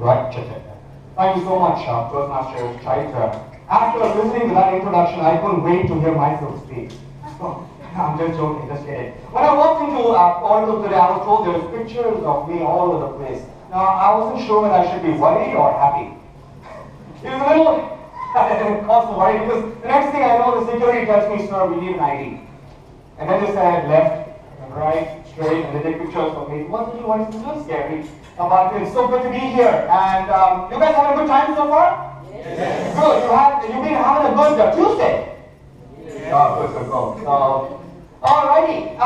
Right, check it. Thank you so much, Toastmaster Chaitra. After listening to that introduction, I couldn't wait to hear myself speak. I'm just joking, just kidding. When I walked into Oracle today, I was told there's pictures of me all over the place. Now, I wasn't sure whether I should be worried or happy. It was a little cause for worry because the next thing I know, the security tells me, sir, we need an ID. And then they said left, and right, straight, and they take pictures of me. What is a little scary about it. It's so good to be here. And you guys having a good time so far? Yes. Good. You've been having a good Tuesday? Yes. Oh, good. So, alrighty.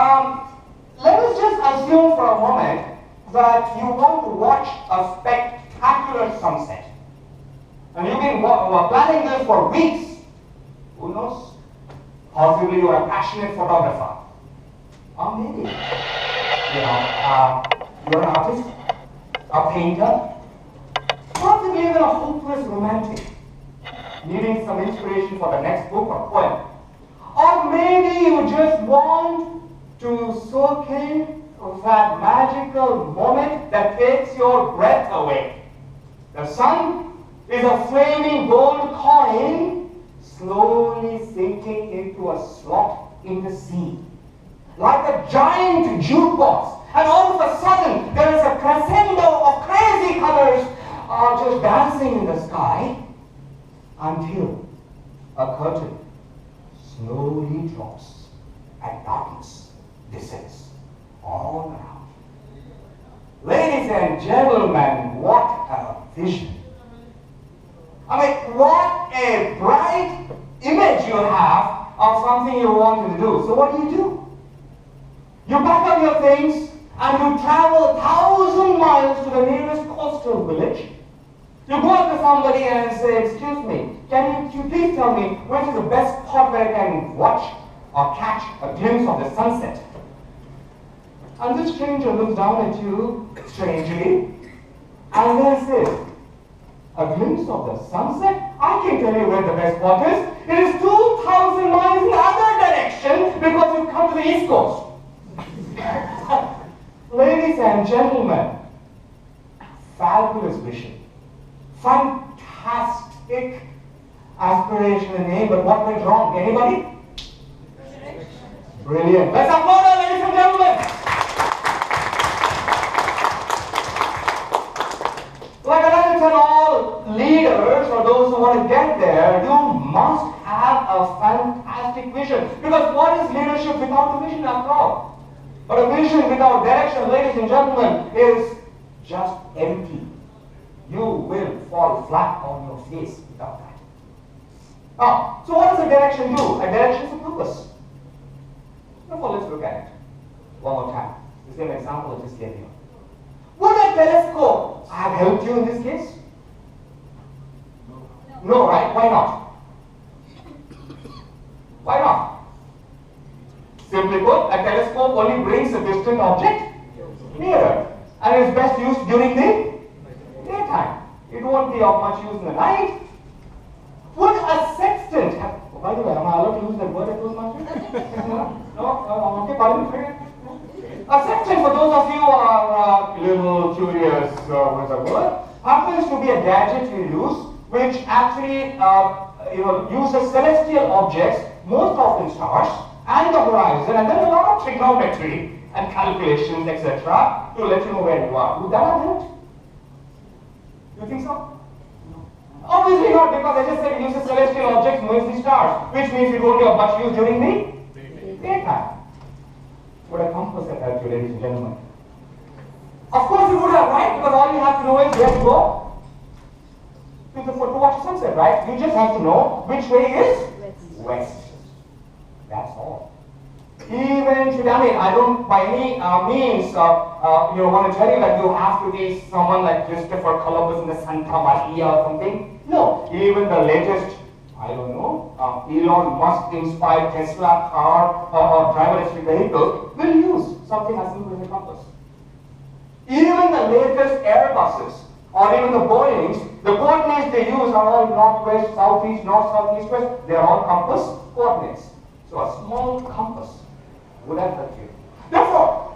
Let us just assume for a moment that you want to watch a spectacular sunset. And you've been planning this for weeks. Who knows? Possibly you are a passionate photographer. Or maybe, you're an artist, a painter, possibly even a hopeless romantic, needing some inspiration for the next book or poem. Or maybe you just want to soak in that magical moment that takes your breath away. The sun is a flaming gold coin slowly sinking into a slot in the sea. Like a giant jukebox. And all of a sudden, there is a crescendo of crazy colors just dancing in the sky until a curtain slowly drops and darkness descends all around. Ladies and gentlemen, what a vision. I mean, what a bright image you have of something you wanted to do. So what do? You pack up your things and you travel 1,000 miles to the nearest coastal village. You go up to somebody and say, excuse me, can you please tell me which is the best spot where I can watch or catch a glimpse of the sunset? And this stranger looks down at you strangely and then says, a glimpse of the sunset? I can tell you where the best spot is. It is 2,000 miles in the other direction because you've come to the East Coast. Ladies and gentlemen, fabulous vision, fantastic aspiration and aim, but what went wrong? Anybody? Brilliant. Let's applaud her, ladies and gentlemen. Like I tell all leaders or those who want to get there, you must have a fantastic vision. Because what is leadership without a vision after all? But a vision without direction, ladies and gentlemen, is just empty. You will fall flat on your face without that. Now, so what does a direction do? A direction is a purpose. Therefore, let's look at it one more time. The same example I just gave you. Would a telescope have helped you in this case? No, right? Why not? Why not? Simply put, a telescope only brings a distant object nearer and is best used during the daytime. It won't be of much use in the night. Would a sextant have... Oh, by the way, am I allowed to use that word at Toastmasters? No? Okay, pardon me. A sextant, for those of you who are a little curious with the word, happens to be a gadget you use which actually uses celestial objects, most often stars, and the horizon, and then a lot of trigonometry and calculations, etc., to let you know where you are. Would that have helped? You think so? No. Obviously not, because I just said it uses celestial objects, mostly stars, which means it won't be of much use during the daytime. Would a compass have helped you, ladies and gentlemen? Of course you would have, right? Because all you have to know is where to go to watch sunset, right? You just have to know which way is west. That's all. Even today, I don't by any means want to tell you that you have to be someone like Christopher Columbus in the Santa Maria or something. No, even the latest, I don't know, Elon Musk inspired Tesla car or driverless vehicle will use something as simple as a compass. Even the latest Airbuses or even the Boeings, the coordinates they use are all northwest, southeast, north, southeast, west. They are all compass coordinates. So a small compass would have helped you. Therefore,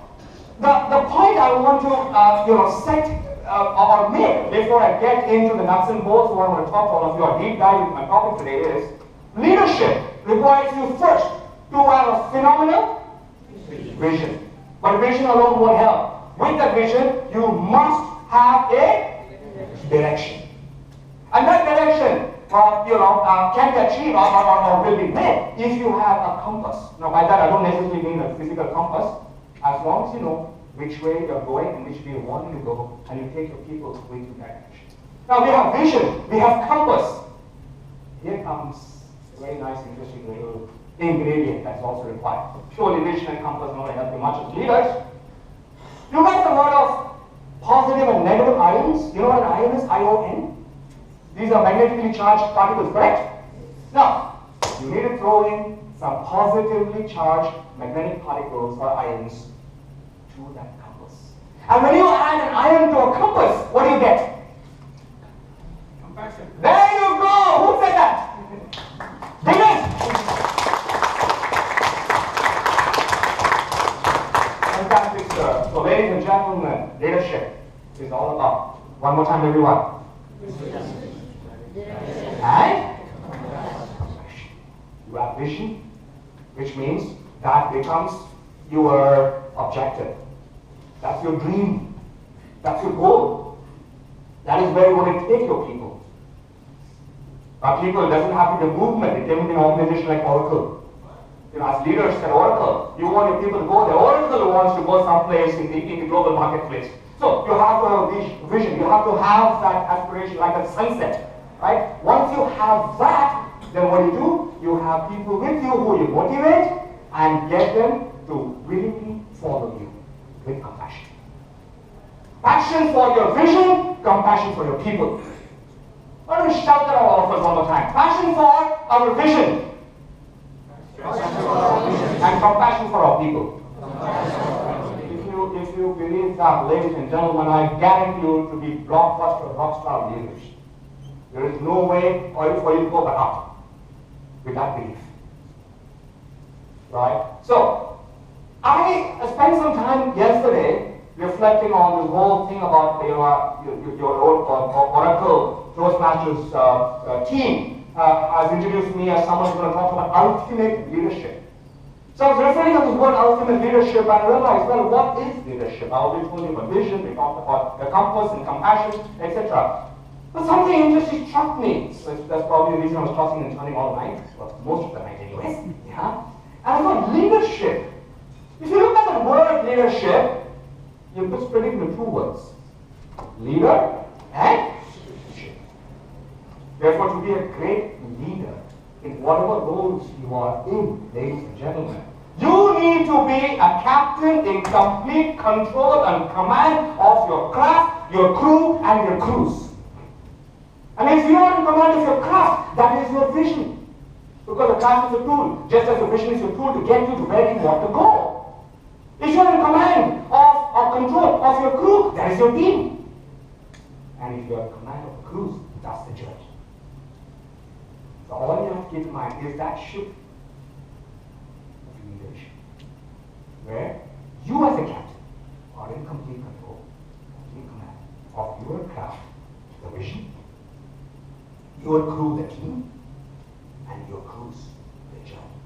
the point I want to set or make, before I get into the nuts and bolts, what I want to talk to all of you, or deep dive into my topic today is, leadership requires you first to have a phenomenal vision. But vision alone won't help. With that vision, you must have a direction. And that direction, can be achieved or will be made if you have a compass. Now, by that, I don't necessarily mean a physical compass. As long as you know which way you're going and which way you want to go, and you take your people with you that direction. Now, we have vision, we have compass. Here comes a very nice, interesting little ingredient that's also required. Surely vision and compass not help you much as leaders. You guys have heard of positive and negative ions. You know what an ion is? ION. These are magnetically charged particles, correct? Now, you need to throw in some positively charged magnetic particles or ions to that compass. And when you add an ion to a compass, what do you get? Compassion. There you go! Who said that? Diggers! Fantastic, sir. So, ladies and gentlemen, leadership is all about, one more time, everyone. And you have vision, which means that becomes your objective. That's your dream. That's your goal. That is where you want to take your people. Our people doesn't have to be a movement. It came in an organization like Oracle. As leaders at Oracle, you want your people to go there. Oracle wants to go someplace in the global marketplace. So you have to have a vision. You have to have that aspiration like a sunset. Right? Once you have that, then what do? You have people with you who you motivate and get them to willingly follow you with compassion. Passion for your vision, compassion for your people. Why don't we shout that all of us one more time? Passion for our vision. And compassion for our people. If you believe that, ladies and gentlemen, I guarantee you to be blockbuster, rockstar leaders. There is no way for you to go but up with that belief. Right? So, I spent some time yesterday reflecting on this whole thing about your Oracle Toastmasters team has introduced me as someone who's going to talk about ultimate leadership. So I was referring to this word ultimate leadership and I realized, well, what is leadership? I already told you about vision, we talked about the compass and compassion, etc. But something interesting struck me. So that's probably the reason I was tossing and turning all night. Well, most of the night anyways. Yeah? And I thought, leadership. If you look at the word leadership, you could split it into two words. Leader and leadership. Therefore, to be a great leader in whatever roles you are in, ladies and gentlemen, you need to be a captain in complete control and command of your craft, your crew, and your crews. And if you are in command of your craft, that is your vision. Because the craft is a tool, just as the vision is your tool to get you to where you want to go. If you are in command of or control of your crew, that is your team. And if you are in command of the crews, that's the journey. So all you have to keep in mind is that ship of leadership, where you as a captain are in complete control, complete command of your craft, the vision, your crew, the team, and your crews, the journey.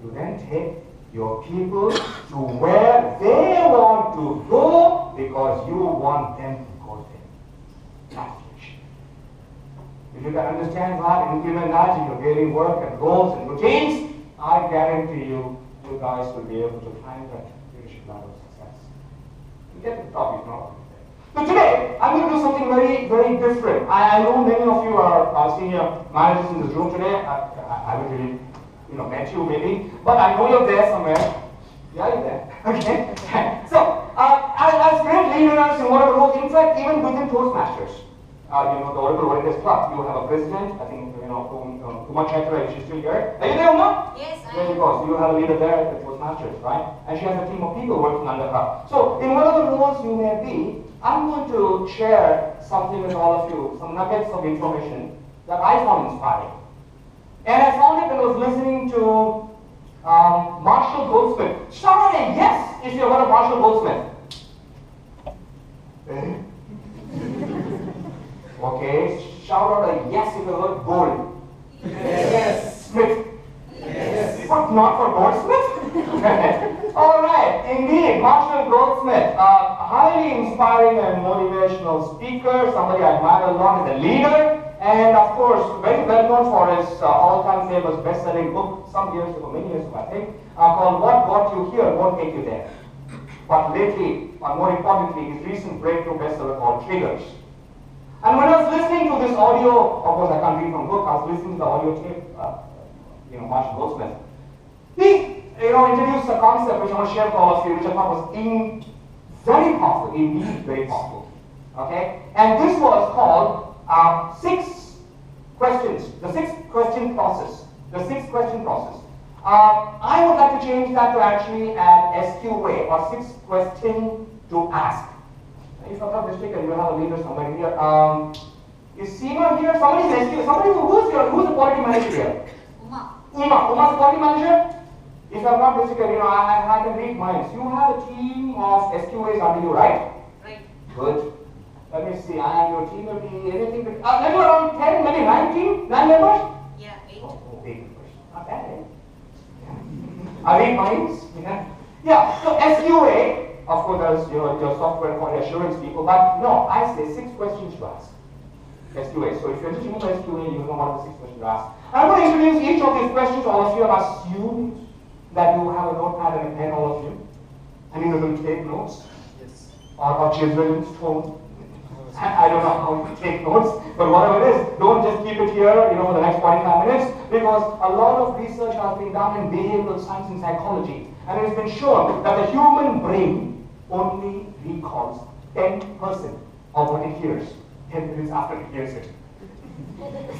You then take your people to where they want to go because you want them to go there. That's the vision. If you can understand that and implement that in your daily work and goals and routines, I guarantee you, you guys will be able to climb that leadership ladder of success. You get the top, you know. So today, I'm going to do something very, very different. I know many of you are senior managers in this room today. I haven't really, met you maybe, but I know you're there somewhere. Yeah, you're there. Okay. So, as great leaders in whatever roles, in fact, even within Toastmasters, the Oracle Warriors Club, you have a president. I think Uma Chaitra, is she still here? Are you there, Uma? Yes, I am. There you go. So you have a leader there at the Toastmasters, right? And she has a team of people working under her. So, in whatever roles you may be, I'm going to share something with all of you, some nuggets of information that I found inspiring. And I found it when I was listening to Marshall Goldsmith. Shout out a yes if you've heard of Marshall Goldsmith. Okay, shout out a yes if you heard gold. Yes. Smith. Yes. But not for Goldsmith? Alright, indeed, Marshall Goldsmith, a highly inspiring and motivational speaker, somebody I admire a lot as a leader, and of course, very well known for his all-time famous best-selling book, some years ago, many years ago I think, called What Got You Here Won't Take You There. But lately, and more importantly, his recent breakthrough bestseller called Triggers. And when I was listening to this audio, of course I can't read from book, I was listening to the audio tape, Marshall Goldsmith. He, introduced a concept which I want to share with all of you, which I thought was very powerful, indeed very powerful. Okay? And this was called 6 questions, the 6-question process. The 6-question process. I would like to change that to actually an SQA, or 6 questions to ask. If I'm not mistaken, you have a leader somewhere here. Is Seema here? Somebody's SQA. Who's the quality manager here? Uma's the quality manager? If I'm not mistaken, I had to read minds. You have a team of SQAs under you, right? Right. Good. Let me see. And your team will be anything maybe around 10, maybe 9 members? Yeah, 8. Oh, 8 members. Not bad, eh? I read minds. Yeah. So SQA, of course, there's your software quality assurance people, but no, I say 6 questions to ask. SQA. So if you're teaching about SQA, you know what are the 6 questions to ask. I'm going to introduce each of these questions to all of you. I've assumed that you have a notepad and a pen, all of you, and you're going to take notes. Yes. Or children's phone. I don't know how you take notes, but whatever it is, don't just keep it here, for the next 45 minutes, because a lot of research has been done in behavioral science and psychology, and it has been shown that the human brain only recalls 10% of what it hears 10 minutes after it hears it.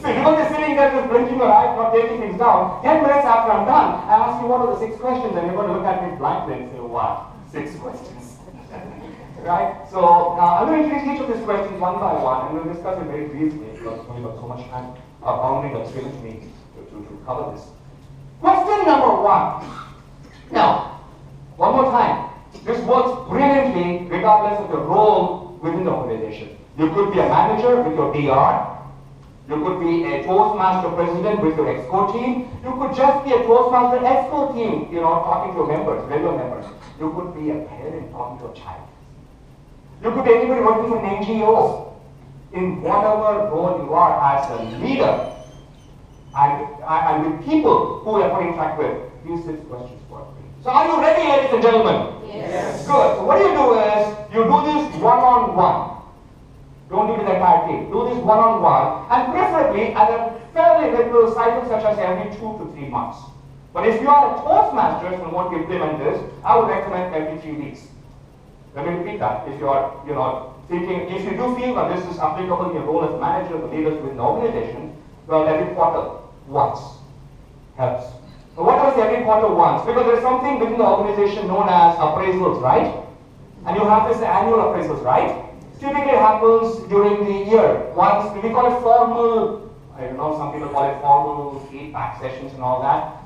So you're not just sitting there just blinking your eyes, not taking things down. 10 minutes after I'm done, I ask you what are the 6 questions, and you're going to look at me blankly and say, what? 6 questions. Right? So I'm going to introduce each of these questions one by one, and we'll discuss it very briefly because we've only got so much time bounding that's given to me to cover this. Question number 1. Now, one more time. This works brilliantly regardless of your role within the organization. You could be a manager with your DR. You could be a Toastmaster president with your EXCO team. You could just be a Toastmaster EXCO team, talking to your members, regular members. You could be a parent talking to a child. You could be anybody working for an NGO. In whatever role you are as a leader, and with people who you have to interact with, these 6 questions work. So are you ready, ladies and gentlemen? Yes. Good. So what you do is, you do this one-on-one. Don't do it with the entire team. Do this one-on-one, and preferably at a fairly regular cycle, such as every 2 to 3 months. But if you are a Toastmasters and want to implement this, I would recommend every 3 weeks. Let me repeat that. If you are, thinking, if you do feel that this is applicable in your role as manager or leaders within the organization, well, every quarter, once helps. So what does every quarter once? Because there is something within the organization known as appraisals, right? And you have this annual appraisals, right? Typically happens during the year. Once, we call it formal, I don't know, some people call it formal feedback sessions and all that.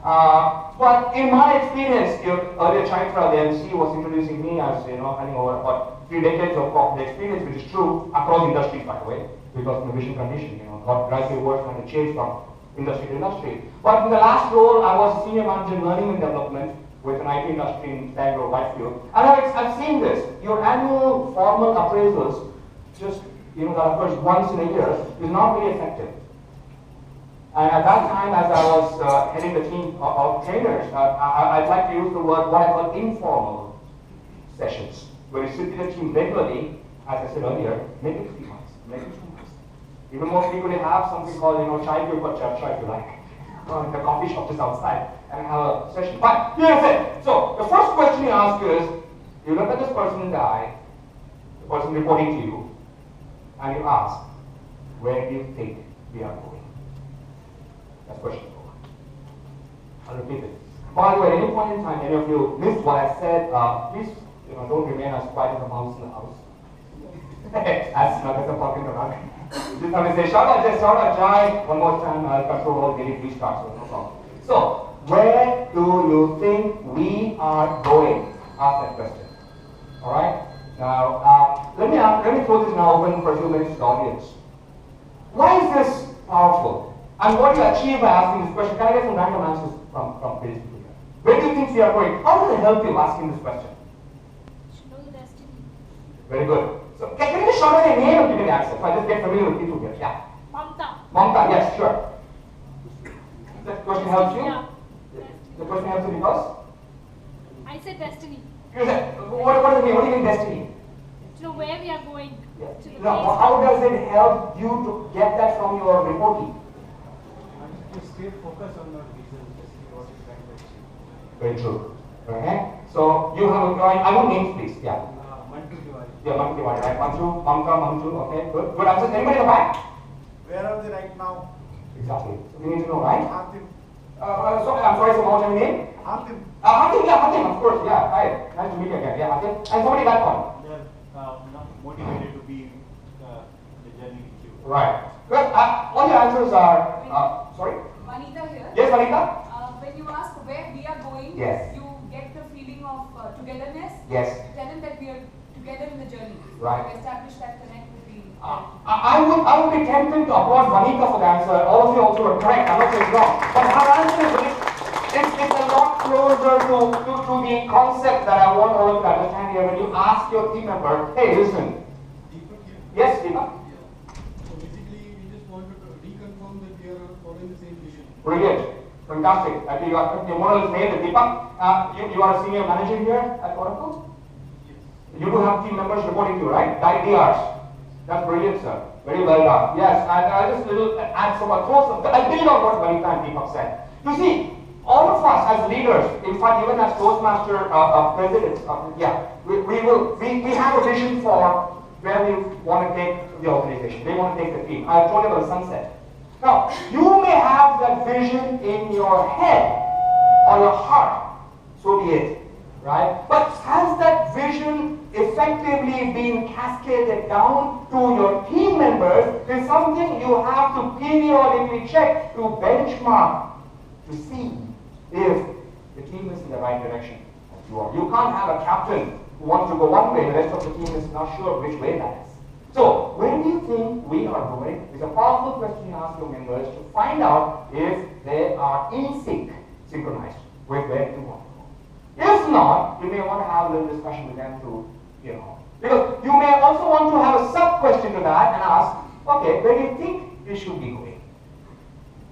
But in my experience, earlier Chaitra, the MC, was introducing me as, having over about 3 decades of corporate experience, which is true across industries, by the way, because of the vision condition, got gradually worse and it changed from industry to industry. But in the last role, I was senior manager in learning and development with an IT industry in Bangalore, Whitefield. And I've seen this. Your annual formal appraisals, just, that occurs once in a year, is not really effective. And at that time, as I was heading the team of trainers, I'd like to use the word what I call informal sessions, where you sit with the team regularly, as I said earlier, maybe 3 months, maybe 2 months. Even more frequently have something called, chai or charcha if you like. The coffee shop just outside and have a session. But here's it. So the first question you ask is, you look at this person in the eye, the person reporting to you, and you ask, where do you think we are going? That's question number 1. I'll repeat it. By the way, at any point in time, any of you missed what I said, please don't remain as quiet as a mouse in the house. As not as I'm talking about. Just have to say, shout out, Jai. One more time, I'll control all delete restart, so no problem. So, where do you think we are going? Ask that question. Alright? Now, let me throw this now open for a few minutes to the audience. Why is this powerful? And what do you achieve by asking this question? Can I get some random answers from various people here? Where do you think we are going? How does it help you asking this question? Know the destiny. Very good. So can you just shout out your name and give me the answer? So I just get familiar with people here. Yeah. Mamta. Mamta, yes, sure. That question helps you? Yeah. The question helps you because? I said destiny. You said, what does it mean? What do you mean destiny? To know where we are going. Yeah. To the Now, place. how does it help you to get that from your reporting? To stay focused on our vision, basically what is trying to achieve. Very true. Okay. So you have a I want names, please. Yeah. Mantu Tiwari. Yeah, Mantu Tiwari, right? Mantu, Mamta, Mantu. Okay, good. Good answer. Anybody in the back? Where are they right now? Exactly. So we need to know, right? Hatim. So I'm sorry, so what was your name? Hatim. Hatim, yeah, Hatim, of course, yeah. Hi. Nice to meet you again. Yeah, Hatim. And somebody got one. They're not motivated to be the journey with you. Right. Good. All your answers are, sorry? Vanita here. Yes, Vanita? When you ask where we are going, Yes. you get the feeling of togetherness. Yes. Tell them that we are together in the journey. Right. To establish that connect between. I would be tempted to applaud Vanita for the answer. All of you also were correct. I'm not saying it's wrong. But her answer is it's a lot closer to the concept that I want all of you to understand here. When you ask your team member, hey, listen. Deepak here. Yes, Deepak? So basically, we just wanted to reconfirm that we are following the same vision. Brilliant. Fantastic. I think your model is nailed. Deepak, you are a senior manager here at Oracle? Yes. You do have team members reporting to you, right? DRs. That's brilliant, sir. Very well done. Yes, and I'll just add some, I build on what Vanita and Deepak said. You see, all of us as leaders, in fact, even as Toastmaster presidents, we have a vision for where we want to take the organization. We want to take the team. I told you about the sunset. Now, you may have that vision in your head or your heart, so be it, right? But has that vision effectively been cascaded down to your team members is something you have to periodically check to benchmark to see if the team is in the right direction as you are. You can't have a captain who wants to go one way, the rest of the team is not sure which way that is. So, where do you think we are going? It's a powerful question you ask your members to find out if they are in sync, synchronized with where you want to go. If not, you may want to have a little discussion with them to, because you may also want to have a sub-question to that and ask, okay, where do you think we should be going?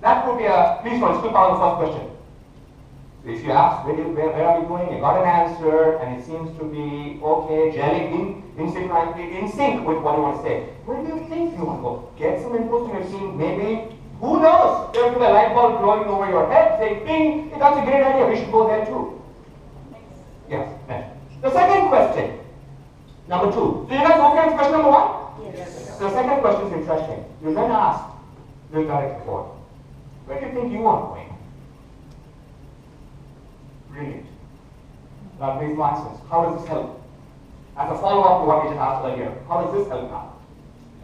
That would be please note, it's still part of the first question. So if you ask, where are we going? You got an answer, and it seems to be okay, gelling in sync with what you want to say. Where do you think you want to go? Get some input from your team, maybe. Who knows? There could be a light bulb glowing over your head, saying, "Ping, that's a great idea. We should go there too." Yes. Next. The second question, number 2. So you guys okay with question number 1? Yes. The second question is interesting. You then ask the direct report, where do you think you are going? Brilliant. Now, please answers. How does this help? As a follow-up to what we just asked earlier, how does this help now?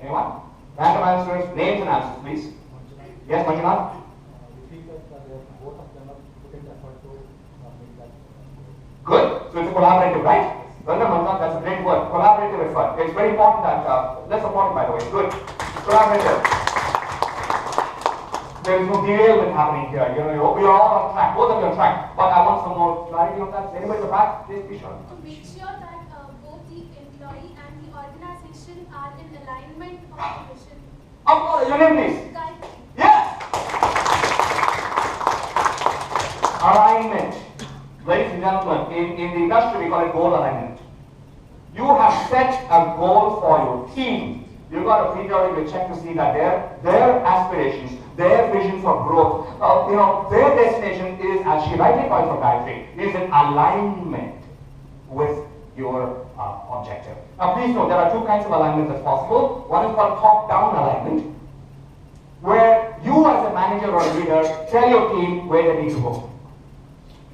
Anyone? Random answers, names and answers, please. Yes, Manjunath? We feel that both of them are putting the effort to make that. Good. So it's a collaborative, right? Well done, Manjunath. That's a great word. Collaborative effort. It's very important that, let's support it, by the way. Good. Collaborative. There is no derailment happening here. We are all on track. Both of you on track. But I want some more clarity on that. Anybody in the back? Please be sure. To make sure that both the employee and the organization are in alignment of the vision. Your name, please. Gayatri. Yes. Alignment. Ladies and gentlemen, in the industry we call it goal alignment. You have set a goal for your team. You've got to periodically check to see that their aspirations, their vision for growth, their destination is, as she rightly points for Gayatri, is in alignment with your objective. Now please note, there are 2 kinds of alignment that's possible. One is called top-down alignment, where you as a manager or a leader tell your team where they need to go.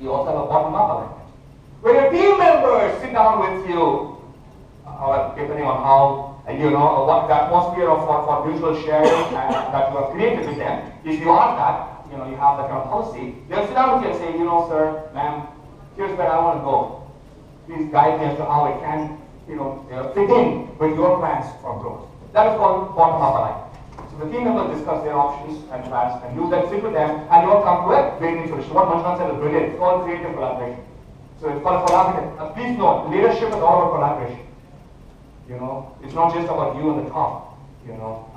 You also have a bottom-up alignment, where your team members sit down with you, depending on how, what the atmosphere for mutual sharing that you have created with them. If you are that, you have that kind of policy, they'll sit down with you and say, sir, ma'am, here's where I want to go. Please guide me as to how it can, fit in with your plans for growth. That is called bottom-up alignment. So the team members discuss their options and plans, and you then sit with them, and you all come to a win-win solution. What Manjunath said is brilliant. It's called creative collaboration. So it's called collaborative. Please note, leadership is all about collaboration. You know, it's not just about you on the top. You know,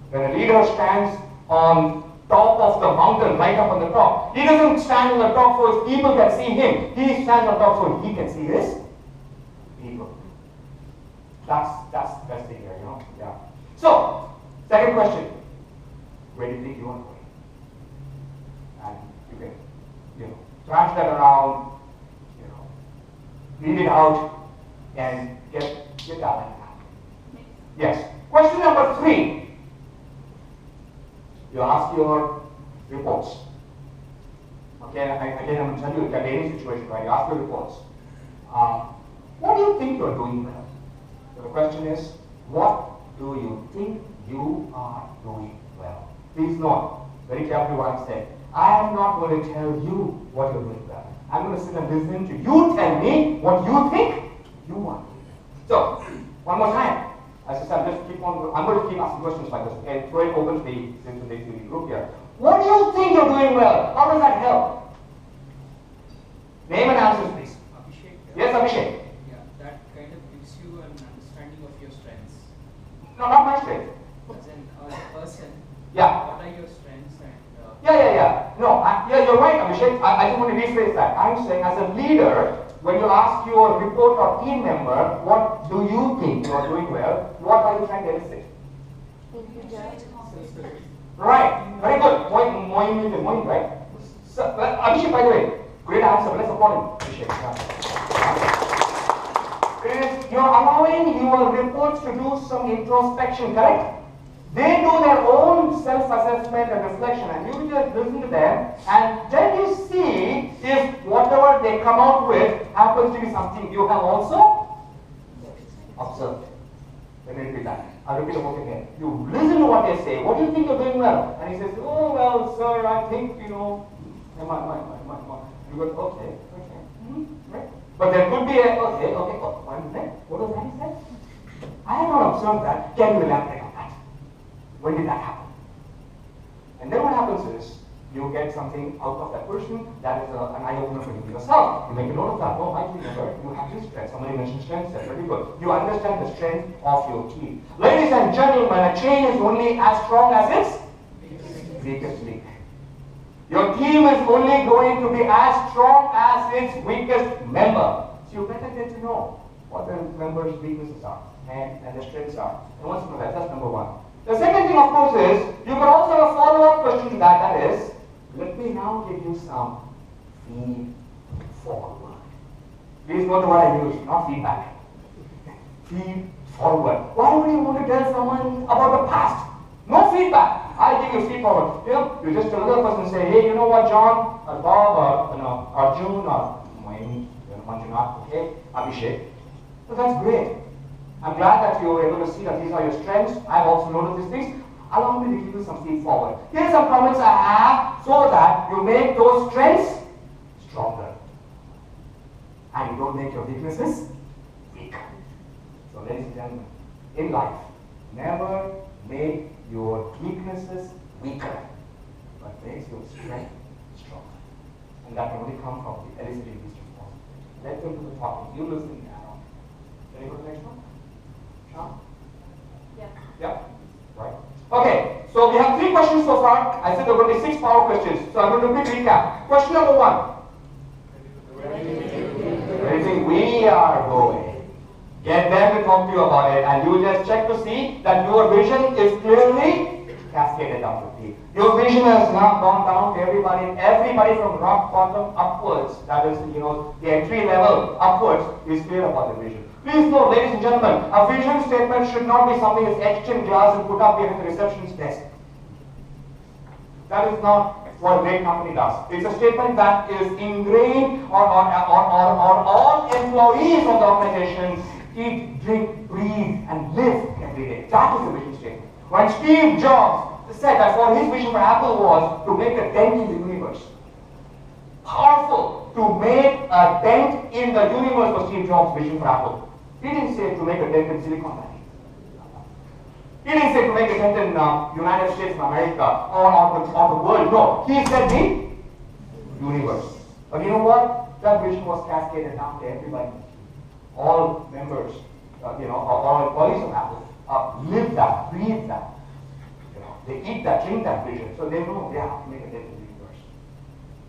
when a leader stands on top of the mountain, right up on the top, he doesn't stand on the top so his people can see him. He stands on top so he can see his people. That's the best thing here, you know. Yeah. So, second question: where do you think you want to go? And you can, you know, thrash that around, you know, read it out, and get that. Yes. Question number 3. You ask your reports. Okay, again, I'm going to tell you, in any situation, right? You ask your reports. What do you think you're doing well? So the question is, what do you think you are doing well? Please note, very carefully what I'm saying. I am not going to tell you what you're doing well. I'm going to sit and listen to you tell me what you think you want. So, one more time. As I said, I'm going to keep asking questions like this. Okay, throw it open to the group here. What do you think you're doing well? How does that help? Name and answers, please. Abhishek. Yes, Abhishek. Yeah, that kind of gives you an understanding of your strengths. No, not my strength. As a person, Yeah. what are your strengths and... Yeah. No, yeah, you're right, Abhishek. I just want to rephrase that. I'm saying, as a leader, when you ask your report or team member, what do you think you are doing well, what are you trying to elicit? Right. Very good. Point, right? So, Abhishek, by the way, great answer. Let's applaud him. Abhishek. Yeah. You're allowing your reports to do some introspection, correct? They do their own self-assessment and reflection, and you just listen to them, and then you see if whatever they come out with happens to be something you have also observed. Let me repeat that. I'll repeat the whole thing again. You listen to what they say. What do you think you're doing well? And he says, oh, well, sir, I think, you know, you go, okay. Right? But there could be a, okay, one minute. What was that he said? I have not observed that. Can you elaborate on that? When did that happen? And then what happens is, you get something out of that person that is an eye-opener for you yourself. You make a note of that. Oh, I remember, you have this strength. Somebody mentioned strength, that's very good. You understand the strength of your team. Ladies and gentlemen, a chain is only as strong as its weakest link. Your team is only going to be as strong as its weakest member. So you better get to know what the member's weaknesses are and their strengths are. And once you know that, that's number 1. The second thing, of course, is you can also have a follow-up question to that. That is, let me now give you some feed forward. Please note what I use, not feedback. Feed forward. Why would you want to tell someone about the past? No feedback. I give you feed forward. You know, you just tell another person, say, hey, you know what, John, or Bob, or Arjun, or Manjunath, okay, Abhishek. So that's great. I'm glad that you were able to see that these are your strengths. I've also noticed these things. Allow me to give you some feed forward. Here are some comments I have so that you make those strengths stronger. And you don't make your weaknesses weaker. So ladies and gentlemen, in life, never make your weaknesses weaker, but make your strength stronger. And that can only come from the eliciting these responses. Let them do the talking. You listen now. Can you go to the next one? Sean? Yeah? Right. Okay, so we have 3 questions so far. I said there are going to be 6 power questions. So I'm going to quick recap. Question number 1. Where do you think we are going? Get them to talk to you about it, and you just check to see that your vision is clearly cascaded down to you. Your vision has now gone down to everybody from rock bottom upwards. That is, you know, the entry level upwards is clear about the vision. Please note, ladies and gentlemen, a vision statement should not be something that's etched in glass and put up behind the receptionist desk. That is not what a great company does. It's a statement that is ingrained on all employees of the organization eat, drink, breathe, and live every day. That is the vision statement. When Steve Jobs said that for his vision for Apple was to make a dent in the universe. Powerful. To make a dent in the universe was Steve Jobs' vision for Apple. He didn't say to make a dent in Silicon Valley. He didn't say to make a tent in United States of America or the world. No, he said the universe. But you know what? That vision was cascaded down to everybody. All members, all employees of Apple live that, breathe that. They eat that, drink that vision. So they know they have to make a dent in the universe.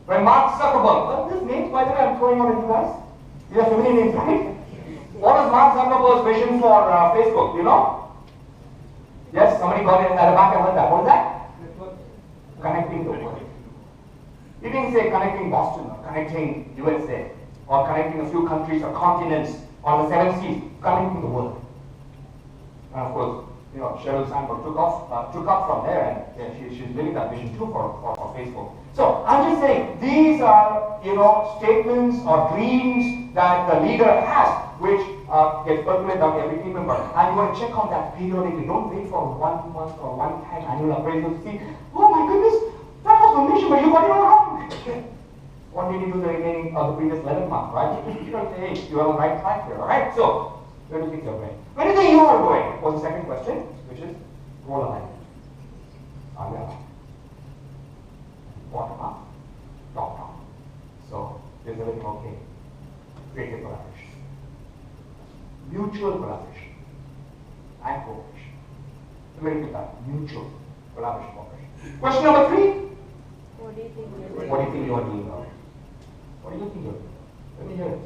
When Mark Zuckerberg, well, these names, by the way, I'm throwing out at you guys. You have so many names, right? What is Mark Zuckerberg's vision for Facebook? You know? Yes, somebody got it at the back. I heard that. What is that? Connecting the world. He didn't say connecting Boston or connecting USA or connecting a few countries or continents or the 7 seas, connecting the world. And of course, Sheryl Sandberg took up from there, and she's living that vision too for Facebook. So I'm just saying these are statements or dreams that the leader has, which gets percolated on every team member. And you want to check on that periodically. Don't wait for 1 month or 1 time annual appraisal to see, oh my goodness, that was my mission, but you got it all wrong. What did you do the remaining of the previous 11 months, right? You don't say, hey, you're on the right track here, all right? So, where do you think you're going? Where do you think you are going? Was the second question, which is goal alignment. Are we aligned? Bottom up, top down. So, is everything okay? Creative collaboration. Mutual collaboration and cooperation. So, let me repeat that. Mutual collaboration, cooperation. Question number 3. What do you think What do you think you are doing now? What do you think you're doing? Let me hear it.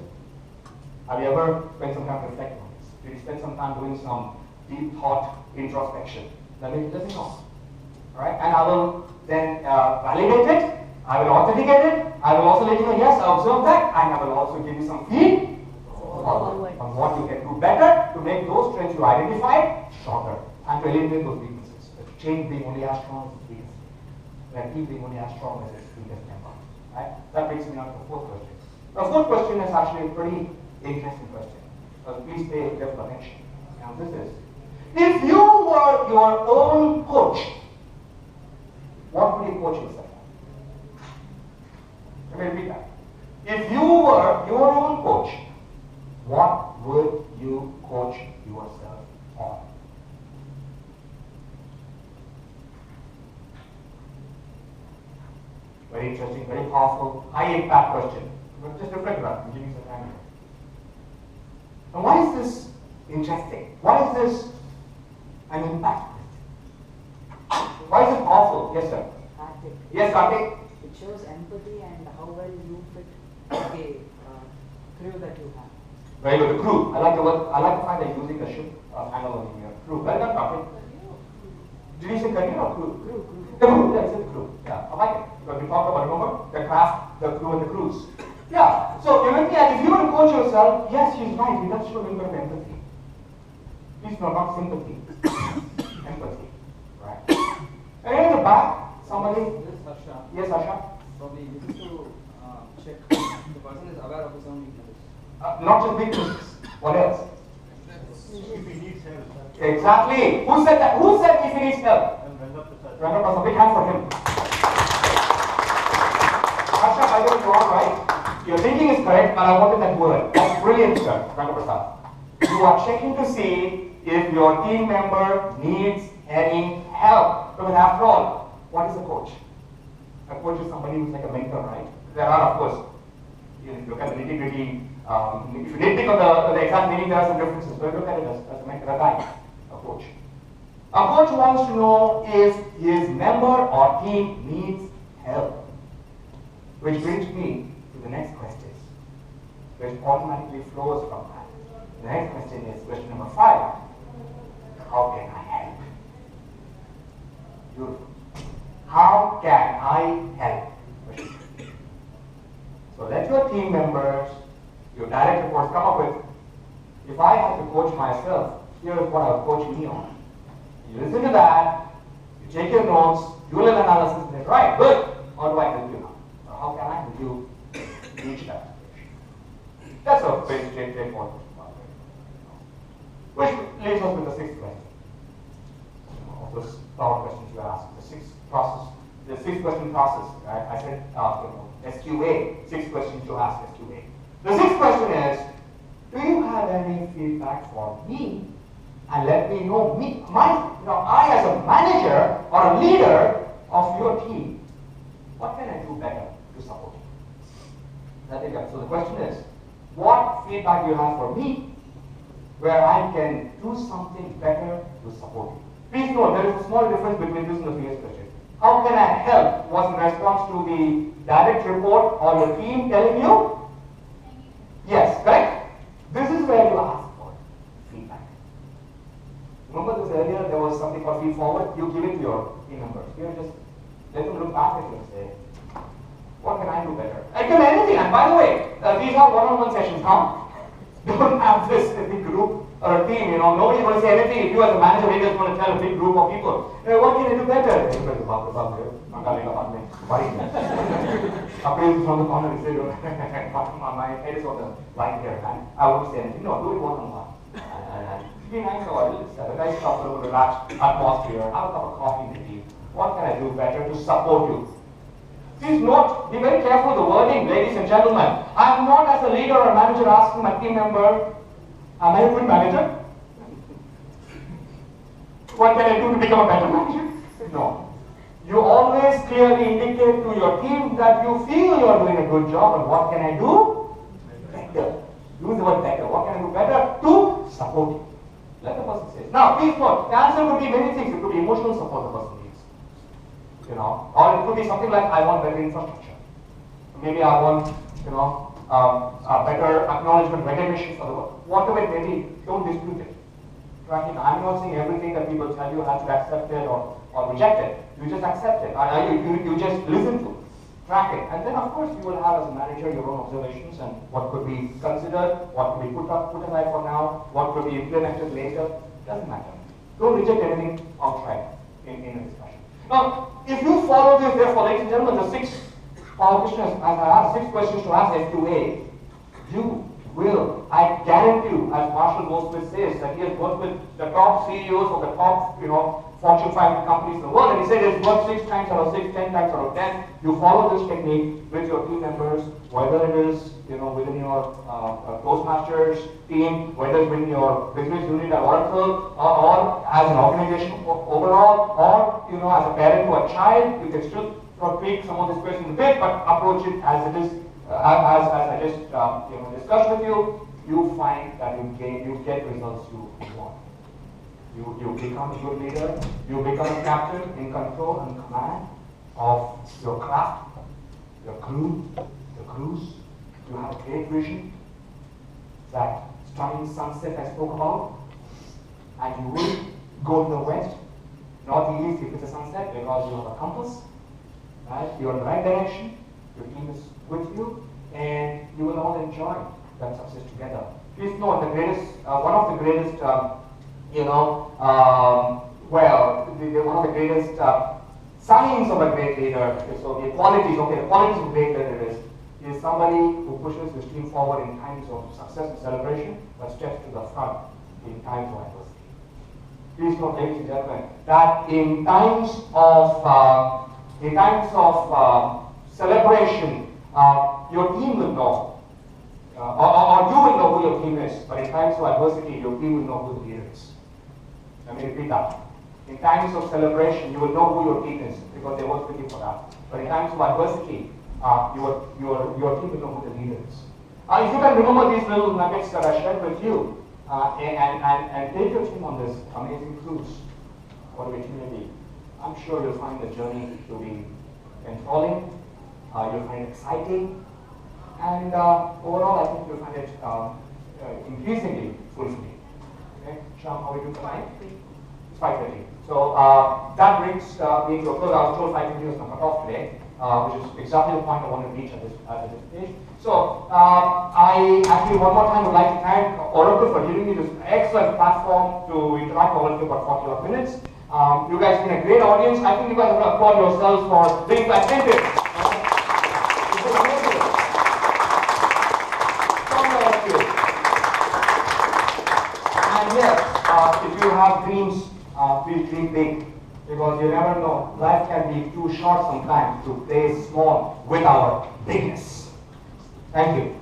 Have you ever spent some time reflecting on this? Did you spend some time doing some deep thought introspection? Let me know. Alright? And I will then validate it. I will authenticate it. I will also let you know, yes, I observed that. And I will also give you some feedback on what you can do better to make those strengths you identified stronger and to eliminate those weaknesses. The chain being only as strong as its weakness. And team being only as strong as its weakest member. Right? That brings me on to the 4th question. The 4th question is actually a pretty interesting question. So please pay careful attention. Now this is, if you were your own coach, what would you coach yourself on? Let me repeat that. If you were your own coach, what would you coach yourself on? Very interesting, very powerful, high impact question. But just reflect on that and give me some time here. And why is this interesting? Why is this an impact question? Why is it powerful? Yes, sir. Karthik. Yes, Karthik. It shows empathy and how well you fit the crew that you have. Very good. The crew. I like the word. I like the fact that you're using the ship analogy here. Crew. Well done, Karthik. Did you say career or crew? Crew. The crew. Yeah, I said the crew. Yeah, I like it. Because we talked about, remember, the craft, the crew, and the cruise. Yeah. So you're looking at, if you want to coach yourself, yes, she's right. We have to show a little bit of empathy. Please no, not sympathy. Empathy. Right. And in the back, somebody. This is Harsha. Yes, Asha. Probably this is to check the person is aware of his own weaknesses. Not just weaknesses. What else? If he needs help, Exactly. Who said that? Who said if he needs help? then Rangaprasad. Rangaprasad, big hand for him. Asha, I got it wrong, right? Your thinking is correct, but I wanted that word. That's brilliant, sir, Rangaprasad. You are checking to see if your team member needs any help. Because after all, what is a coach? A coach is somebody who's like a mentor, right? There are, of course, you look at the nitty-gritty, if you didn't think of the exact meaning, there are some differences, but look at it as a mentor, a guide, a coach. A coach wants to know if his member or team needs help. Which brings me to the next question, which automatically flows from that. The next question is question number 5. How can I help? Beautiful. How can I help? So let your team members, your direct reports come up with, if I have to coach myself, here is what I would coach me on. You listen to that, you take your notes, do a little analysis, and then, right, good. How do I help you now? Or how can I help you reach that situation? That's a very straightforward question. Which leaves us with the 6th question. Of those power questions you asked. The 6th question process. Right? I said SQA, 6 questions to ask SQA. The 6th question is, do you have any feedback for me and let me know, I as a manager or a leader of your team, what can I do better to support you? So the question is, what feedback do you have for me where I can do something better to support you? Please note, there is a small difference between this and the previous question. How can I help was in response to the direct report or your team telling you? Yes, correct? This is where you ask for feedback. Remember this earlier, there was something called feed forward. You give it to your team members. You just let them look back at you and say, what can I do better? I can do anything. And by the way, these are one-on-one sessions, huh? Don't have this in a big group or a team, nobody's going to say anything. If you as a manager, you're just going to tell a big group of people, what can I do better? Everybody's about Appeals from the corner, say, my head is on the line here, and I won't say anything. No, do it one-on-one. Be nice about it. Have a nice, comfortable, relaxed atmosphere. Have a cup of coffee with you. What can I do better to support you? Please note, be very careful with the wording, ladies and gentlemen. I am not as a leader or manager asking my team member, am I a good manager? What can I do to become a better manager? No. You always clearly indicate to your team that you feel you are doing a good job, and what can I do? Better. Use the word better. What can I do better to support you? Let the person say. Now, please note, the answer could be many things. It could be emotional support the person needs. Or it could be something like, I want better infrastructure. Maybe I want, better acknowledgement, recognition for the work. Whatever it may be, don't dispute it. Right? I'm not saying everything that people tell you has to be accepted or rejected. You just accept it. You just listen to it, track it. And then, of course, you will have as a manager your own observations and what could be considered, what could be put aside for now, what could be implemented later. Doesn't matter. Don't reject anything outright in a discussion. Now, if you follow this, therefore, ladies and gentlemen, the 6 questions, as I asked 6 questions to ask S2A, you will, I guarantee you, as Marshall Goldsmith says, that he has worked with the top CEOs of the top, Fortune 500 companies in the world, and he said it's worked 6 times out of 6, 10 times out of 10. You follow this technique with your team members, whether it is, within your Toastmasters team, whether it's within your business unit at Oracle, or as an organization overall, or, as a parent to a child, you can still tweak some of this question a bit, but approach it as it is. As I just discussed with you, you find that you get results you want. You become a good leader. You become a captain in control and command of your craft, your crews. You have a great vision. That stunning sunset I spoke about, and you will go to the west, not the east if it's a sunset, because you have a compass. Right? You're in the right direction. Your team is with you, and you will all enjoy that success together. Please note the greatest, one of the greatest, one of the greatest signs of a great leader. So the qualities of a great leader is somebody who pushes his team forward in times of success and celebration, but steps to the front in times of adversity. Please note, ladies and gentlemen, that in times of celebration, your team will know, or you will know who your team is, but in times of adversity, your team will know who the leader is. Let me repeat that. In times of celebration, you will know who your team is, because they work with you for that. But in times of adversity, your team will know who the leader is. If you can remember these little nuggets that I shared with you, and take your team on this amazing cruise, whatever it may be, I'm sure you'll find the journey to be enthralling, you'll find it exciting, and overall I think you'll find it increasingly fulfilling. Okay, Shyam, how are we doing tonight? It's 5:30. So that brings me to a close. I was told 5:30 was my cutoff today, which is exactly the point I want to reach at this stage. So I actually one more time would like to thank Oracle for giving me this excellent platform to interact with you for about 40 odd minutes. You guys have been a great audience. I think you guys have to applaud yourselves for being attentive. And yes, if you have dreams, please dream big, because you never know. Life can be too short sometimes to play small with our bigness. Thank you.